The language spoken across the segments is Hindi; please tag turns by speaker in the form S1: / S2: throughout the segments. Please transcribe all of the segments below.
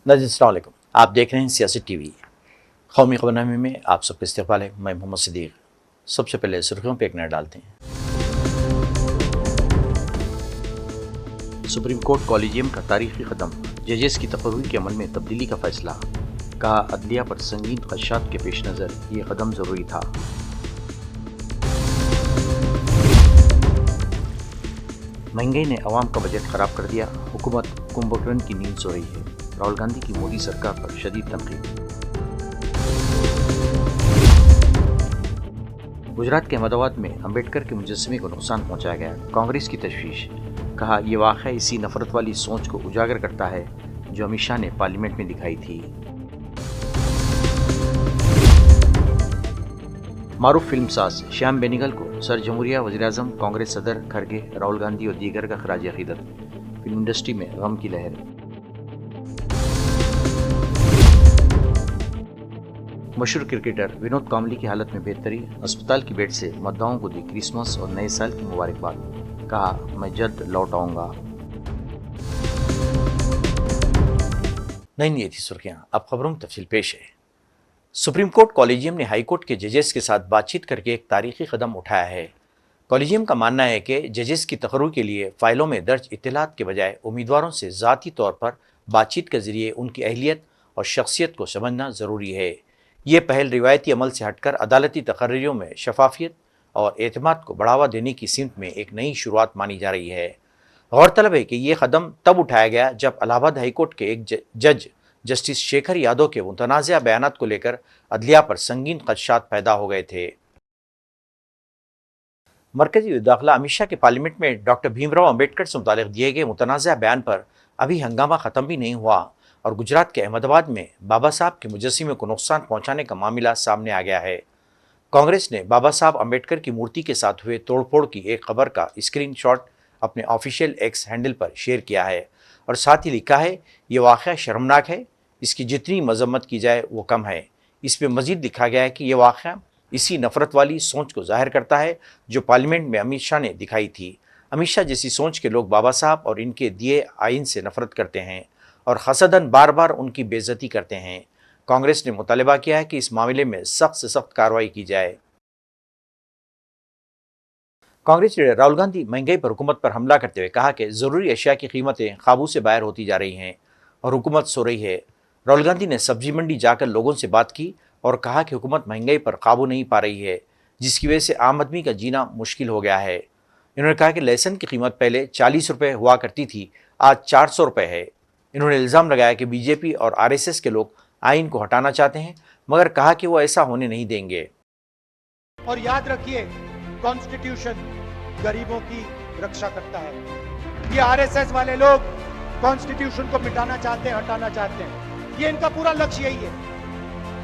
S1: नाज़रीन अस्सलाम वालेकुम, आप देख रहे हैं सियासत टीवी। कौमी खबरनामे में आप सबका इस्तकबाल है। मैं मोहम्मद सिद्दीक। सबसे पहले सुर्खियों पर एक नज़र डालते हैं। सुप्रीम कोर्ट कॉलेजियम का तारीखी कदम, जजेस की तकर्री के अमल में तब्दीली का फैसला। कहा, अदलिया पर संगीन खदशात के पेश नज़र ये कदम ज़रूरी था। महंगाई ने अवाम का बजट खराब कर दिया। हुकूमत कुंभकर्ण की नींद सो रही है। राहुल गांधी की मोदी सरकार पर शदीद तनकीद। गुजरात के अहमदाबाद में अंबेडकर के मुजस्समे को नुकसान पहुंचाया गया। कांग्रेस की तशवीश। कहा, यह वाक़या इसी नफरत वाली सोच को उजागर करता है जो अमित शाह ने पार्लियामेंट में दिखाई थी। मारूफ फिल्मसाज श्याम बेनेगल को सर जमहूरिया, वज़ीर-ए-आज़म, कांग्रेस सदर खरगे, राहुल गांधी और दीगर का खराज अक़ीदत। फिल्म इंडस्ट्री में गम की लहर। मशहूर क्रिकेटर विनोद कांबली की हालत में बेहतरी। अस्पताल की बेड से मद्दाओं को दी क्रिसमस और नए साल की मुबारकबाद। कहा, मैं जल्द लौट आऊंगा। नहीं, ये थी सुर्खियां। अब खबरों की तफसील पेश है। सुप्रीम कोर्ट कॉलेजियम ने हाई कोर्ट के जजेस के साथ बातचीत करके एक तारीखी कदम उठाया है। कॉलेजियम का मानना है कि जजेस की तकर्री के लिए फाइलों में दर्ज इत्तलात के बजाय उम्मीदवारों से ज़ाती तौर पर बातचीत के जरिए उनकी अहलियत और शख्सियत को समझना ज़रूरी है। ये पहल रिवायती अमल से हटकर अदालती तकर्रियों में शफाफियत और एतमाद को बढ़ावा देने की सिमत में एक नई शुरुआत मानी जा रही है। गौरतलब है कि ये कदम तब उठाया गया जब इलाहाबाद हाई कोर्ट के एक जज जस्टिस शेखर यादव के मुतनाज़ा बयानात को लेकर अदलिया पर संगीन खदशात पैदा हो गए थे। मरकजी दाखिला अमित शाह के पार्लियामेंट में डॉक्टर भीमराव अम्बेडकर से मुतालिक दिए गए मुतनाज़ा बयान पर अभी हंगामा ख़त्म भी नहीं हुआ और गुजरात के अहमदाबाद में बाबा साहब के मुजस्समे को नुकसान पहुंचाने का मामला सामने आ गया है। कांग्रेस ने बाबा साहब अम्बेडकर की मूर्ति के साथ हुए तोड़फोड़ की एक खबर का स्क्रीनशॉट अपने ऑफिशियल एक्स हैंडल पर शेयर किया है और साथ ही लिखा है, ये वाक़या शर्मनाक है, इसकी जितनी मजम्मत की जाए वो कम है। इसमें मज़ीद लिखा गया है कि यह वाक़या इसी नफ़रत वाली सोच को ज़ाहिर करता है जो पार्लियामेंट में अमित शाह ने दिखाई थी। अमित शाह जैसी सोच के लोग बाबा साहब और इनके दिए आइन से नफ़रत करते हैं और हसदन बार बार उनकी बेइज्जती करते हैं। कांग्रेस ने मुतालबा किया है कि इस मामले में सख्त से सख्त कार्रवाई की जाए। कांग्रेस लीडर राहुल गांधी महंगाई पर हुकूमत पर हमला करते हुए कहा कि ज़रूरी अशिया की कीमतें काबू से बाहर होती जा रही हैं और हुकूमत सो रही है। राहुल गांधी ने सब्जी मंडी जाकर लोगों से बात की और कहा कि हुकूमत महंगाई पर काबू नहीं पा रही है, जिसकी वजह से आम आदमी का जीना मुश्किल हो गया है। इन्होंने कहा कि लहसुन की कीमत पहले 40 रुपये हुआ करती थी, आज 400 रुपये है। इन्होंने इल्ज़ाम लगाया कि बीजेपी और आरएसएस के लोग आइन को हटाना चाहते हैं, मगर कहा कि वो ऐसा होने नहीं देंगे।
S2: और याद रखिए, कॉन्स्टिट्यूशन गरीबों की रक्षा करता है। ये आरएसएस वाले लोग कॉन्स्टिट्यूशन को मिटाना चाहते हैं, हटाना चाहते हैं। ये इनका पूरा लक्ष्य यही है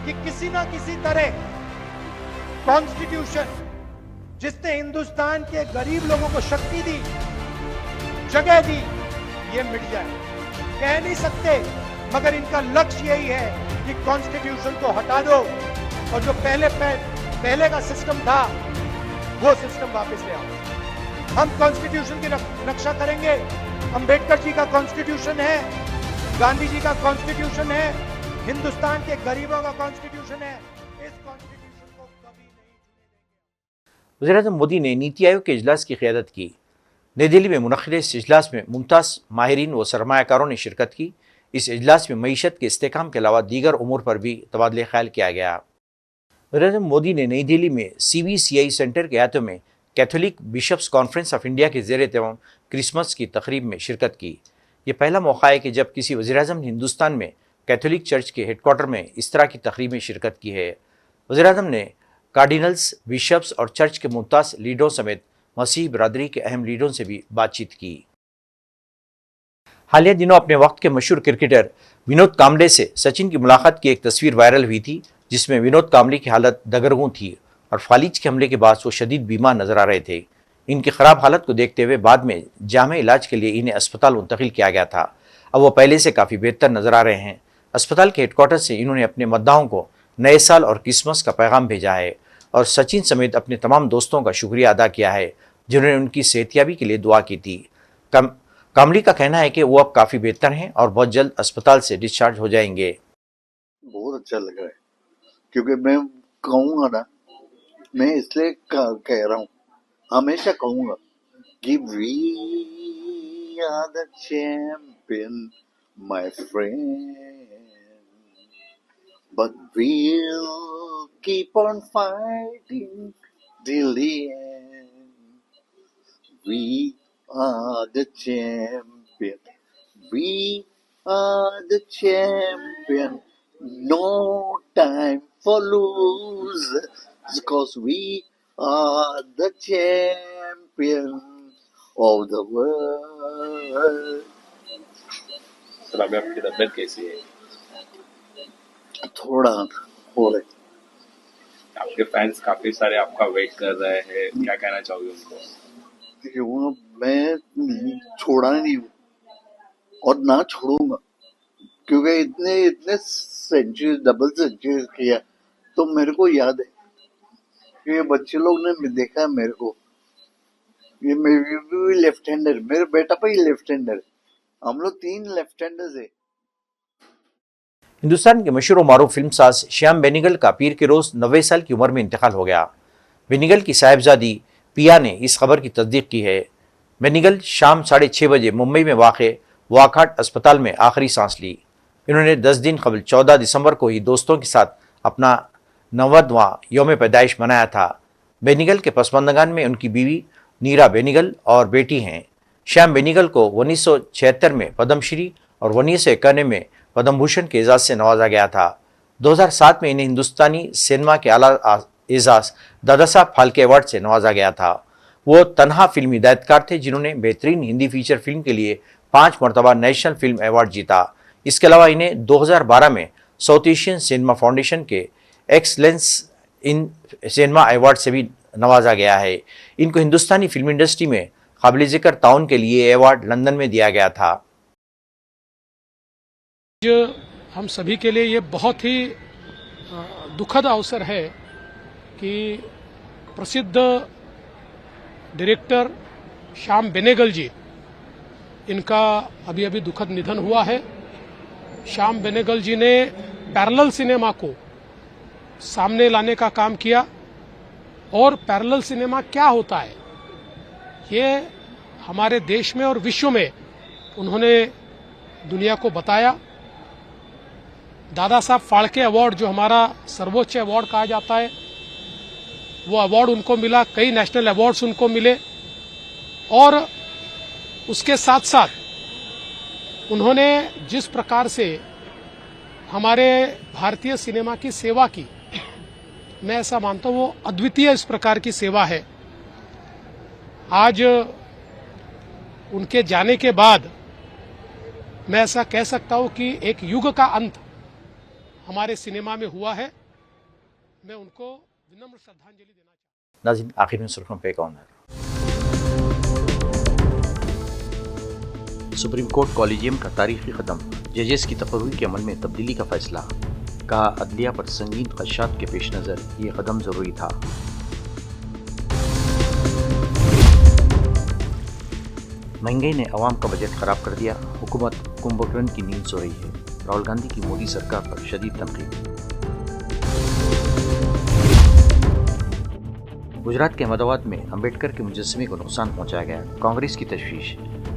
S2: कि किसी ना किसी तरह कॉन्स्टिट्यूशन जिसने हिंदुस्तान के गरीब लोगों को शक्ति दी, जगह दी, ये मिट जाए। कह नहीं सकते, मगर इनका लक्ष्य यही है कि कॉन्स्टिट्यूशन को हटा दो और जो पहले का सिस्टम था वो सिस्टम वापस ले आओ। हम कॉन्स्टिट्यूशन की रक्षा करेंगे। अंबेडकर जी का कॉन्स्टिट्यूशन है, गांधी जी का कॉन्स्टिट्यूशन है, हिंदुस्तान के गरीबों का कॉन्स्टिट्यूशन है। इस कॉन्स्टिट्यूशन को कभी नहीं छूने देंगे।
S1: वज़ीर-ए-आज़म मोदी ने नीति आयोग के इजलास की क़यादत की। नई दिल्ली में मुनक़्क़िद इस इजलास में मुमताज़ माहिरीन व सरमायाकारों ने शिरकत की। इस इजलास में मईशत के इस्तेहकाम के अलावा दीगर उमूर पर भी तबादला ख्याल किया गया। वज़ीर-ए-आज़म मोदी ने नई दिल्ली में CBCI सेंटर के अहाते में Catholic Bishops Conference of India के ज़ेर-ए-एहतमाम क्रिसमस की तकरीब में शिरकत की। ये पहला मौका है कि जब किसी वज़ीर-ए-आज़म ने हिंदुस्तान में कैथोलिक चर्च के हेडक्वार्टर में इस तरह की तकरीब में शिरकत की है। वज़ीर-ए-आज़म ने कार्डिनल्स, बिशप्स और चर्च के मुमताज़ लीडरों समेत मसीही बरादरी के अहम लीडरों से भी बातचीत की। हालिया दिनों अपने वक्त के मशहूर क्रिकेटर विनोद कांबले से सचिन की मुलाकात की एक तस्वीर वायरल हुई थी, जिसमें विनोद कांबले की हालत दगरगूं थी और फालिज के हमले के बाद वो शदीद बीमार नजर आ रहे थे। इनकी ख़राब हालत को देखते हुए बाद में जामे इलाज के लिए इन्हें अस्पताल मुंतकिल किया गया था। अब वो पहले से काफ़ी बेहतर नजर आ रहे हैं। अस्पताल के हेडक्वार्टर से इन्होंने अपने मद्दाहों को नए साल और क्रिसमस का पैगाम भेजा है और सचिन समेत अपने तमाम दोस्तों का शुक्रिया अदा किया है जिन्होंने उनकी सेहतियाबी के लिए दुआ की थी। कामली का कहना है कि वो अब काफ़ी बेहतर हैं और बहुत जल्द अस्पताल से डिस्चार्ज हो जाएंगे।
S3: बहुत अच्छा लग रहा है क्योंकि मैं कहूँगा ना, मैं इसलिए कह रहा हूँ, हमेशा कहूँगा कि we are the champion my friend, but we'll keep on fighting till the end. We are the champion. We are the champion. No time for lose, because we are the champion of the world.
S4: Sir अभी आपकी तबीयत कैसी है?
S3: थोड़ा हो रहा है।
S4: आपके फैंस काफी सारे आपका वेट कर रहे हैं, क्या कहना चाहोगे उनको?
S3: क्यों मैं छोड़ा नहीं हूँ और ना छोड़ूंगा, क्योंकि इतने इतने सेंचुरी, डबल सेंचुरी किया तो मेरे को याद है कि ये बच्चे लोग ने देखा है मेरे को, ये मेरे भी लेफ्ट हैंडर, मेरे बेटा पे ही लेफ्ट हैंडर, हम लोग 3 लेफ्ट हैंडर्स है।
S1: हिंदुस्तान के मशहूर और मारूफ फिल्मसाज श्याम बेनेगल का पीर के रोज़ 90 साल की उम्र में इंतकाल हो गया। बेनेगल की साहिबजादी पिया ने इस खबर की तस्दीक की है। बेनेगल शाम 6:30 बजे मुंबई में वाक़े वाखाट अस्पताल में आखिरी सांस ली। इन्होंने 10 दिन कबल 14 दिसंबर को ही दोस्तों के साथ अपना 90वां यौम पैदाइश मनाया था। बेनेगल के पसमानदगान में उनकी बीवी नीरा बेनेगल और बेटी हैं। श्याम बेनेगल को 1976 में पद्मश्री और 1991 में पद्म भूषण के एजाज़ से नवाजा गया था। 2007 में इन्हें हिंदुस्तानी सिनेमा के आला एजाज़ दादा साहब फाल्के अवार्ड से नवाजा गया था। वो तन्हा फिल्मी हिदायतकार थे जिन्होंने बेहतरीन हिंदी फीचर फिल्म के लिए 5 मरतबा नेशनल फिल्म अवार्ड जीता। इसके अलावा इन्हें 2012 में साउथ एशियन सिनेमा फाउंडेशन के एक्सलेंस इन सिनेमा अवार्ड से भी नवाजा गया है। इनको हिंदुस्तानी फिल्म इंडस्ट्री में काबिल ज़िक्र ताउन के लिए अवार्ड लंदन में दिया गया था।
S5: हम सभी के लिए ये बहुत ही दुखद अवसर है कि प्रसिद्ध डायरेक्टर श्याम बेनेगल जी, इनका अभी अभी दुखद निधन हुआ है। श्याम बेनेगल जी ने पैरेलल सिनेमा को सामने लाने का काम किया और पैरेलल सिनेमा क्या होता है ये हमारे देश में और विश्व में उन्होंने दुनिया को बताया। दादा साहब फाल्के अवार्ड, जो हमारा सर्वोच्च अवार्ड कहा जाता है, वो अवार्ड उनको मिला, कई नेशनल अवार्ड्स उनको मिले और उसके साथ साथ उन्होंने जिस प्रकार से हमारे भारतीय सिनेमा की सेवा की, मैं ऐसा मानता हूँ वो अद्वितीय इस प्रकार की सेवा है। आज उनके जाने के बाद मैं ऐसा कह सकता हूँ कि एक युग का अंत हमारे सिनेमा में हुआ है। मैं उनको विनम्र श्रद्धांजलि देना चाहता हूँ।
S1: नाज़रीन, आखिर में सुर्खियों पे कौन है? सुप्रीम कोर्ट कॉलेजियम का तारीखी कदम, जजेस की तकर्री के अमल में तब्दीली का फैसला। कहा, अदलिया पर संगीन खदशात के पेश नज़र ये कदम ज़रूरी था। महंगाई ने अवाम का बजट खराब कर दिया, हुकूमत कुंभकर्ण की नींद सो रही है। राहुल गांधी की मोदी सरकार पर शदीद तनकीद। गुजरात के अहमदाबाद में अंबेडकर के मुजस्समे को नुकसान पहुंचाया गया, कांग्रेस की तशवीश।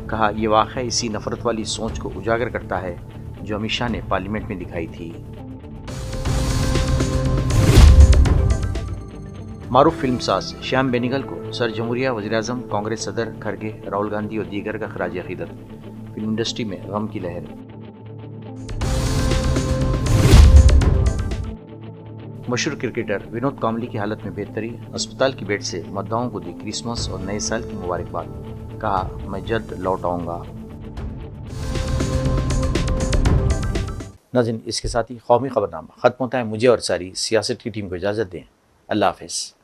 S1: कहा, यह वाक़या इसी नफरत वाली सोच को उजागर करता है जो अमित शाह ने पार्लियामेंट में दिखाई थी। मारूफ फिल्मसाज श्याम बेनेगल को सर जमहूरिया, वज़ीर-ए-आज़म, कांग्रेस सदर खरगे, राहुल गांधी और दीगर का खराज अक़ीदत। फिल्म इंडस्ट्री में गम की लहर। मशहूर क्रिकेटर विनोद कांबली की हालत में बेहतरी, अस्पताल की बेड से मद्दाओं को दी क्रिसमस और नए साल की मुबारकबाद। कहा, मैं जल्द लौट आऊँगा। नाज़रीन, इसके साथ ही कौमी खबरनामा ख़त्म होता है। मुझे और सारी सियासत की टीम को इजाज़त दें। अल्लाह हाफ़िज़।